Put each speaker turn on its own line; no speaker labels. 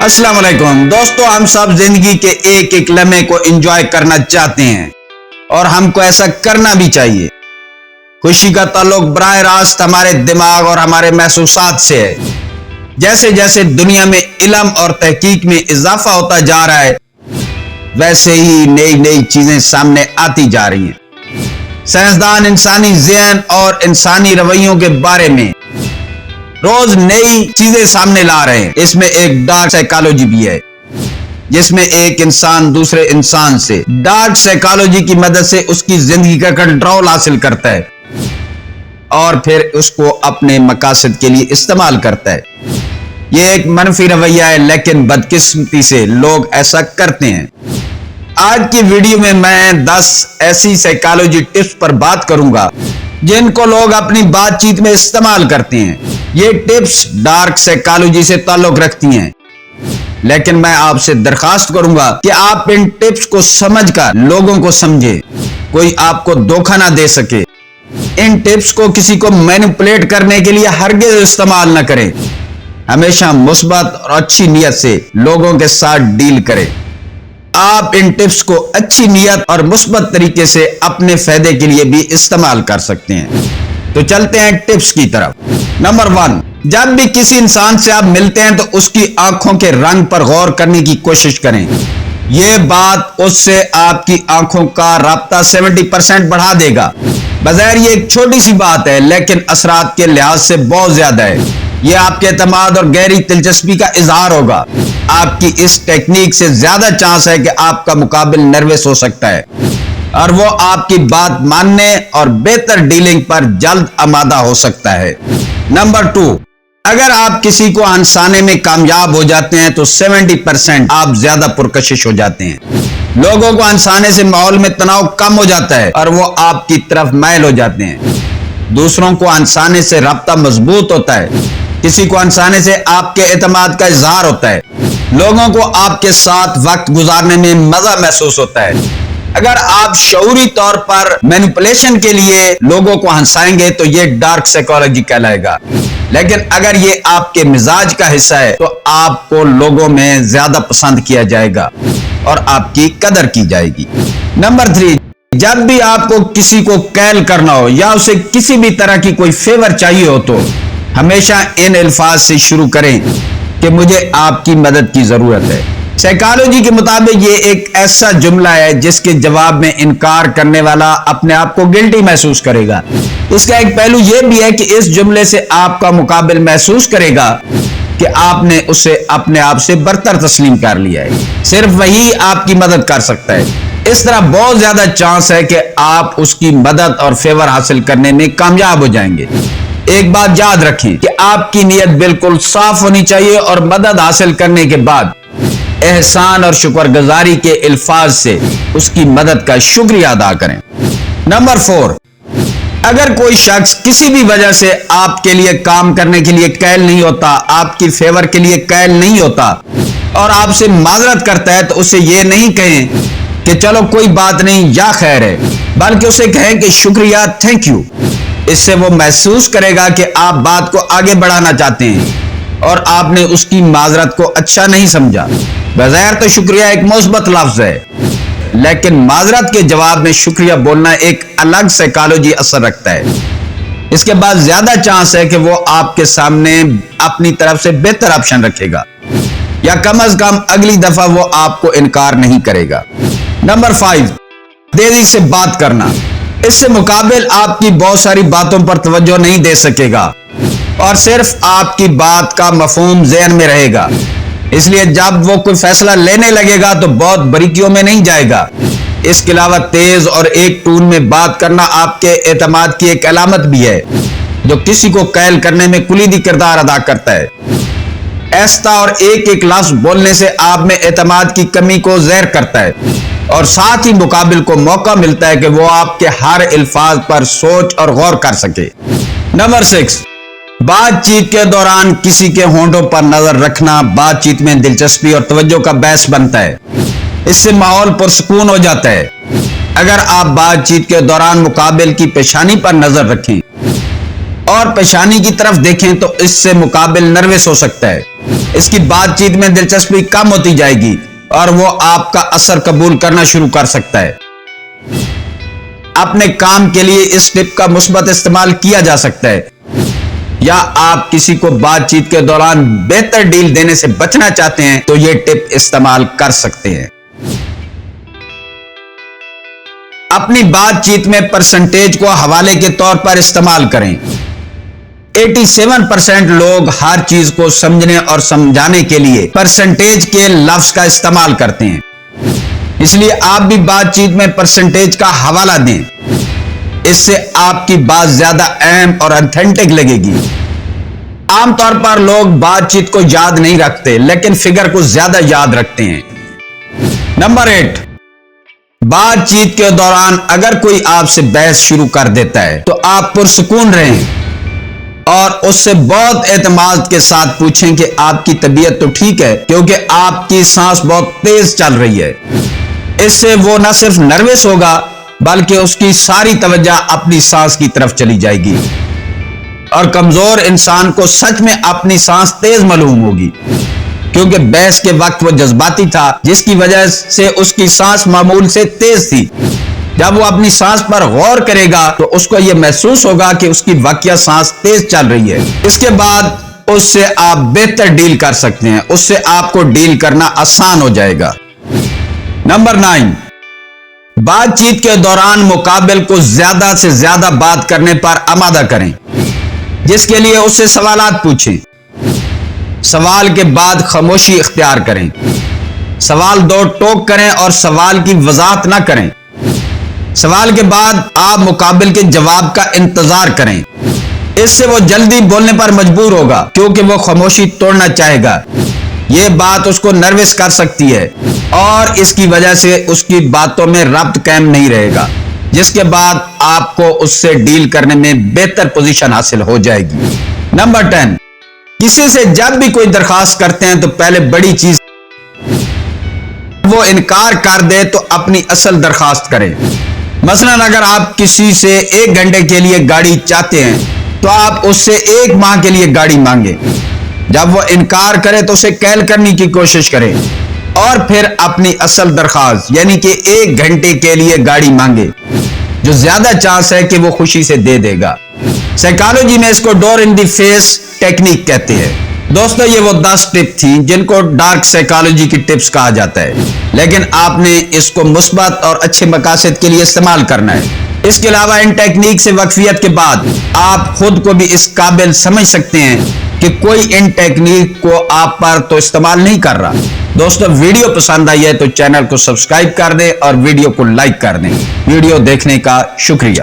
अस्सलाम वालेकुम दोस्तों, हम सब जिंदगी के एक एक लम्हे को एंजॉय करना चाहते हैं और हमको ऐसा करना भी चाहिए। खुशी का ताल्लुक बराह रास्त हमारे दिमाग और हमारे महसूसात से है। जैसे जैसे दुनिया में इल्म और तहकीक में इजाफा होता जा रहा है, वैसे ही नई नई चीजें सामने आती जा रही हैं। साइंसदान इंसानी ज़हन और इंसानी रवैयों के बारे में रोज नई चीजें सामने ला रहे हैं। इसमें एक डार्क साइकोलॉजी भी है, जिसमें एक इंसान दूसरे इंसान से डार्क साइकोलॉजी की मदद से उसकी जिंदगी का कंट्रोल हासिल करता है और फिर उसको अपने मकासद के लिए इस्तेमाल करता है। ये एक मनफी रवैया है, लेकिन बदकिस्मती से लोग ऐसा करते हैं। आज की वीडियो में मैं 10 ऐसी साइकोलॉजी टिप्स पर बात करूंगा जिनको लोग अपनी बातचीत में इस्तेमाल करते हैं। ये टिप्स डार्क साइकोलॉजी से ताल्लुक रखती हैं, लेकिन मैं आपसे दरखास्त करूंगा कि आप इन टिप्स को समझकर लोगों को समझें, कोई आपको धोखा ना दे सके। इन टिप्स को किसी को मैनिपुलेट करने के लिए हरगिज़ इस्तेमाल न करें। हमेशा मुस्बत और अच्छी नियत से लोगों के साथ डील करें। आप इन टिप्स को अच्छी नियत और मुस्बत तरीके से अपने फायदे के लिए भी इस्तेमाल कर सकते हैं। तो चलते हैं टिप्स की तरफ। नंबर 1, जब भी किसी इंसान से आप मिलते हैं तो उसकी आंखों के रंग पर गौर करने की कोशिश करें। यह बात उससे आपकी आंखों का राब्ता 70% बढ़ा देगा। बज़ाहिर ये एक छोटी सी बात है, लेकिन असरात के लिहाज से बहुत ज्यादा है। यह आपके एतमाद और गहरी दिलचस्पी का इजहार होगा। आपकी इस टेक्निक से ज्यादा चांस है कि आपका मुकाबिल नर्वस हो सकता है और वो आपकी बात मानने और बेहतर डीलिंग पर जल्द आमादा हो सकता है। नंबर 2, अगर आप किसी को हंसाने में कामयाब हो जाते हैं तो 70% आप ज्यादा पुरकशिश हो जाते हैं। लोगों को हंसाने से माहौल में तनाव कम हो जाता है और वो आपकी तरफ माइल हो जाते हैं। दूसरों को हंसाने से राब्ता मजबूत होता है। किसी को हंसाने से आपके एतमाद का इजहार होता है। लोगों को आपके साथ वक्त गुजारने में मजा महसूस होता है। अगर आप शऊरी तौर पर मैनिपुलेशन के लिए लोगों को हंसाएंगे तो ये डार्क साइकोलॉजी कहलाएगा, लेकिन अगर ये आपके मिजाज का हिस्सा है तो आपको लोगों में ज्यादा पसंद किया जाएगा और आपकी कदर की जाएगी। नंबर 3, जब भी आपको किसी को कैल करना हो या उसे किसी भी तरह की कोई फेवर चाहिए हो तो हमेशा इन अल्फाज से शुरू करें कि मुझे आपकी मदद की जरूरत है। साइकोलॉजी के मुताबिक ये एक ऐसा जुमला है जिसके जवाब में इनकार करने वाला अपने आप को गिल्टी महसूस करेगा। इसका एक पहलू यह भी है कि इस जुमले से आपका मुकाबिल महसूस करेगा कि आपने उसे अपने आप से बरतर तस्लीम कर लिया है। सिर्फ वही आपकी मदद कर सकता है। इस तरह बहुत ज्यादा चांस है कि आप उसकी मदद और फेवर हासिल करने में कामयाब हो जाएंगे। एक बात याद रखें कि आपकी नीयत बिल्कुल साफ होनी चाहिए और मदद हासिल करने के बाद एहसान और शुक्रगुजारी के अल्फाज से उसकी मदद का शुक्रिया अदा करें। नंबर 4, अगर कोई शख्स किसी भी वजह से आपके लिए काम करने के लिए कैल नहीं होता, आपकी फेवर के लिए कैल नहीं होता और आपसे माजरत करता है तो उसे ये नहीं कहें कि चलो कोई बात नहीं या खैर है, बल्कि उसे कहें कि शुक्रिया, थैंक यू। इससे वो महसूस करेगा कि आप बात को आगे बढ़ाना चाहते हैं और आपने उसकी माजरत को अच्छा नहीं समझा। बज़ाहिर तो शुक्रिया एक मुस्बत लफ्ज है, लेकिन माजरत के जवाब में शुक्रिया बोलना एक अलग साइकोलॉजी असर रखता है। इसके बाद ज्यादा चांस है कि वो आपके सामने अपनी तरफ से बेहतर ऑप्शन रखेगा या कम अज कम अगली दफा वो आपको इनकार नहीं करेगा। नंबर 5, तेजी से बात करना। इससे मुकाबिल आपकी बहुत सारी बातों पर तवज्जो नहीं दे सकेगा और सिर्फ आपकी बात का मफहूम ज़हन में रहेगा। इसलिए जब वो कोई फैसला लेने लगेगा तो बहुत बारीकियों में नहीं जाएगा। इसके अलावा तेज और एक टून में बात करना आपके एतमाद की एक अलामत भी है, जो किसी को कैल करने में कुलीदी किरदार अदा करता है। ऐसा और एक एक लफ्ज बोलने से आप में एतमाद की कमी को ज़ाहिर करता है और साथ ही मुकाबिल को मौका मिलता है कि वो आपके हर अल्फाज पर सोच और गौर कर सके। नंबर 6, बातचीत के दौरान किसी के होंठों पर नजर रखना बातचीत में दिलचस्पी और तवज्जो का बहस बनता है। इससे माहौल पुरसुकून हो जाता है। अगर आप बातचीत के दौरान मुकाबिल की पेशानी पर नजर रखें اور پیشانی کی طرف دیکھیں تو اس سے مقابل نروس ہو سکتا ہے. اس کی بات چیت میں دلچسپی کم ہوتی جائے گی اور وہ آپ کا اثر قبول کرنا شروع کر سکتا ہے. اپنے کام کے لیے اس ٹپ کا مثبت استعمال کیا جا سکتا ہے، یا آپ کسی کو بات چیت کے دوران بہتر ڈیل دینے سے بچنا چاہتے ہیں تو یہ ٹپ استعمال کر سکتے ہیں. اپنی بات چیت میں پرسنٹیج کو حوالے کے طور پر استعمال کریں. 87% لوگ ہر چیز کو سمجھنے اور سمجھانے کے لیے پرسنٹیج کے لفظ کا استعمال کرتے ہیں. اس لیے آپ بھی بات چیت میں پرسنٹیج کا حوالہ دیں. اس سے آپ کی بات زیادہ اہم اور اتھینٹک لگے گی. عام طور پر لوگ بات چیت کو یاد نہیں رکھتے لیکن فگر کو زیادہ یاد رکھتے ہیں. نمبر 8، بات چیت کے دوران اگر کوئی آپ سے بحث شروع کر دیتا ہے تو آپ پرسکون رہیں اور اس سے بہت اعتماد کے ساتھ پوچھیں کہ آپ کی طبیعت تو ٹھیک ہے، کیونکہ آپ کی سانس بہت تیز چل رہی ہے. اس سے وہ نہ صرف نروس ہوگا بلکہ اس کی ساری توجہ اپنی سانس کی طرف چلی جائے گی، اور کمزور انسان کو سچ میں اپنی سانس تیز معلوم ہوگی، کیونکہ بحث کے وقت وہ جذباتی تھا جس کی وجہ سے اس کی سانس معمول سے تیز تھی. جب وہ اپنی سانس پر غور کرے گا تو اس کو یہ محسوس ہوگا کہ اس کی واقعہ سانس تیز چل رہی ہے. اس کے بعد اس سے آپ بہتر ڈیل کر سکتے ہیں، اس سے آپ کو ڈیل کرنا آسان ہو جائے گا. نمبر 9، بات چیت کے دوران مقابل کو زیادہ سے زیادہ بات کرنے پر آمادہ کریں، جس کے لیے اس سے سوالات پوچھیں. سوال کے بعد خاموشی اختیار کریں. سوال دو ٹوک کریں اور سوال کی وضاحت نہ کریں. سوال کے بعد آپ مقابل کے جواب کا انتظار کریں. اس سے وہ جلدی بولنے پر مجبور ہوگا کیونکہ وہ خاموشی توڑنا چاہے گا. یہ بات اس کو نروس کر سکتی ہے اور اس کی وجہ سے اس کی باتوں میں ربط قائم نہیں رہے گا، جس کے بعد آپ کو اس سے ڈیل کرنے میں بہتر پوزیشن حاصل ہو جائے گی. نمبر 10، کسی سے جب بھی کوئی درخواست کرتے ہیں تو پہلے بڑی چیز وہ انکار کر دے تو اپنی اصل درخواست کریں. مثلا اگر آپ کسی سے 1 گھنٹے کے لیے گاڑی چاہتے ہیں تو آپ اس سے 1 ماہ کے لیے گاڑی مانگیں. جب وہ انکار کرے تو اسے کیل کرنے کی کوشش کریں اور پھر اپنی اصل درخواست یعنی کہ 1 گھنٹے کے لیے گاڑی مانگے، جو زیادہ چانس ہے کہ وہ خوشی سے دے دے گا. سائیکالوجی میں اس کو ڈور ان دی فیس ٹیکنیک کہتے ہیں. دوستو، یہ وہ 10 ٹپ تھیں جن کو ڈارک سائیکالوجی کی ٹپس کہا جاتا ہے، لیکن آپ نے اس کو مثبت اور اچھے مقاصد کے لیے استعمال کرنا ہے. اس کے علاوہ ان ٹیکنیک سے واقفیت کے بعد آپ خود کو بھی اس قابل سمجھ سکتے ہیں کہ کوئی ان ٹیکنیک کو آپ پر تو استعمال نہیں کر رہا. دوستو، ویڈیو پسند آئی ہے تو چینل کو سبسکرائب کر دیں اور ویڈیو کو لائک کر دیں. ویڈیو دیکھنے کا شکریہ.